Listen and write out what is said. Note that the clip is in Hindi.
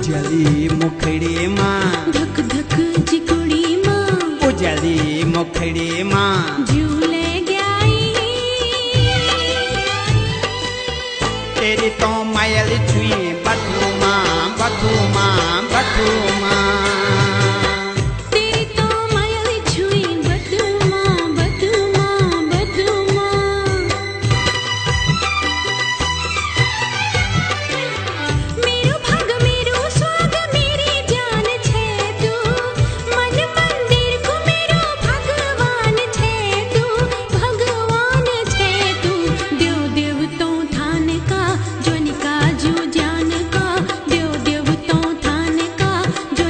उजली मुखड़ी माँ धक धक चिकुड़ी माँ उजली मुखड़ी माँ झूले गयाई तेरी तो मायल छुई बथू माँ बथू माँ बथू माँ